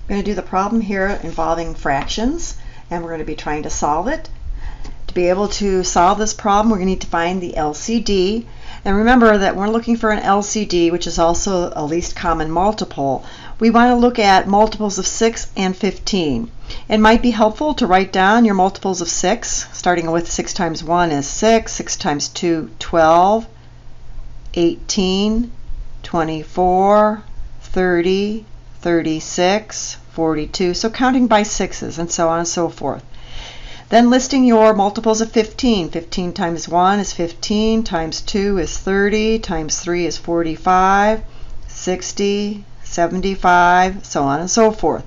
I'm going to do the problem here involving fractions, and we're going to be trying to solve it. To be able to solve this problem, we're going to need to find the LCD. And remember that we're looking for an LCD, which is also a least common multiple. We want to look at multiples of 6 and 15. It might be helpful to write down your multiples of 6, starting with 6 times 1 is 6, 6 times 2, 12, 18, 24, 30, 36, 42, so counting by sixes and so on and so forth. Then listing your multiples of 15. 15 times 1 is 15, times 2 is 30, times 3 is 45, 60, 75, so on and so forth.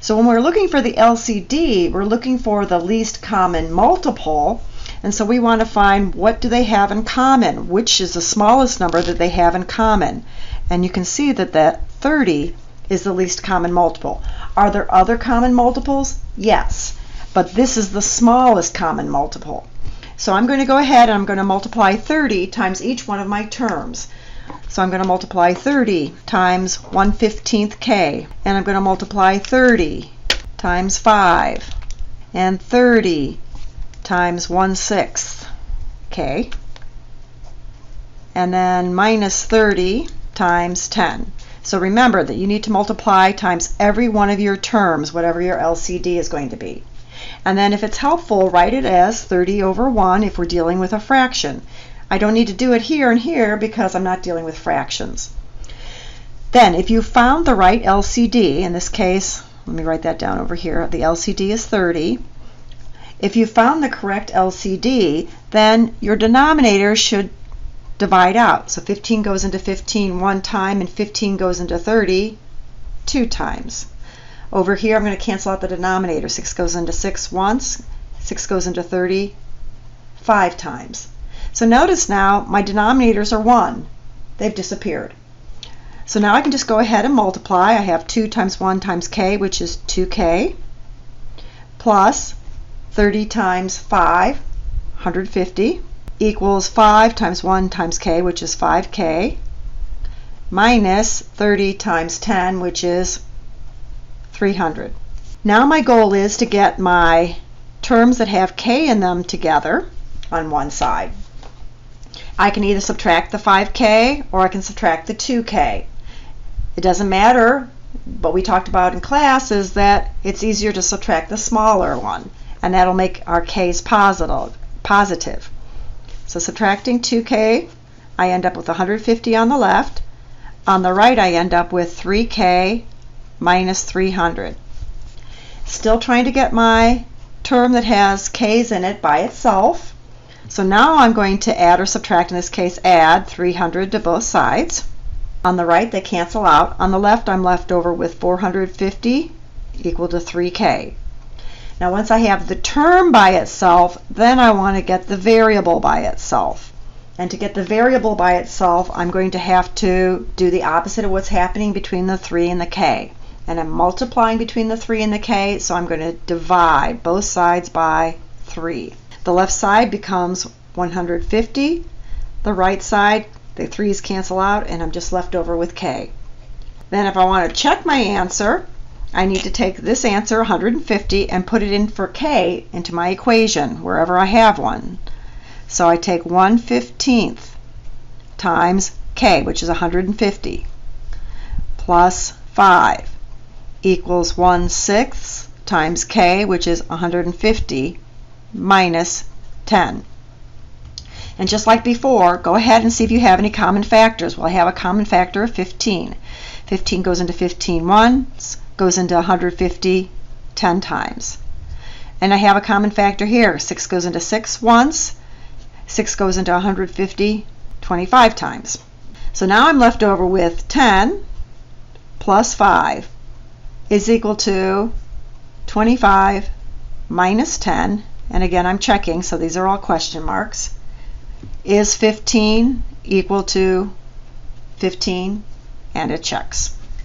So when we're looking for the LCD, we're looking for the least common multiple, and so we want to find what do they have in common, which is the smallest number that they have in common. And you can see that 30 is the least common multiple. Are there other common multiples? Yes, but this is the smallest common multiple. So I'm going to go ahead and I'm going to multiply 30 times each one of my terms. So I'm going to multiply 30 times 1/15 k, and I'm going to multiply 30 times 5, and 30 times 1/6 k, and then minus 30 times 10. So remember that you need to multiply times every one of your terms, whatever your LCD is going to be. And then if it's helpful, write it as 30 over 1 if we're dealing with a fraction. I don't need to do it here and here because I'm not dealing with fractions. Then if you found the right LCD, in this case, let me write that down over here, the LCD is 30. If you found the correct LCD, then your denominator should divide out. So 15 goes into 15 one time, and 15 goes into 30 two times. Over here I'm going to cancel out the denominator. 6 goes into 6 once, 6 goes into 30 5 times. So notice now my denominators are 1. They've disappeared. So now I can just go ahead and multiply. I have 2 times 1 times k, which is 2k, plus 30 times 5, 150, equals 5 times 1 times k, which is 5k, minus 30 times 10, which is 300. Now my goal is to get my terms that have k in them together on one side. I can either subtract the 5k or I can subtract the 2k. It doesn't matter. What we talked about in class is that it's easier to subtract the smaller one, and that'll make our k's positive. So subtracting 2k, I end up with 150 on the left. On the right, I end up with 3k minus 300. Still trying to get my term that has k's in it by itself. So now I'm going to add or subtract, in this case add 300 to both sides. On the right they cancel out. On the left I'm left over with 450 equal to 3k. Now once I have the term by itself, then I want to get the variable by itself. And to get the variable by itself, I'm going to have to do the opposite of what's happening between the 3 and the k. And I'm multiplying between the 3 and the k, so I'm going to divide both sides by 3. The left side becomes 150. The right side, the 3's cancel out, and I'm just left over with k. Then if I want to check my answer, I need to take this answer, 150, and put it in for k into my equation, wherever I have one. So I take 1/15 times k, which is 150, plus 5 equals 1/6 times k, which is 150, minus 10. And just like before, go ahead and see if you have any common factors. Well, I have a common factor of 15. 15 goes into 15 once, goes into 150 10 times. And I have a common factor here. 6 goes into 6 once, 6 goes into 150 25 times. So now I'm left over with 10 plus 5 is equal to 25 minus 10, and again I'm checking, so these are all question marks. Is 15 equal to 15? And it checks.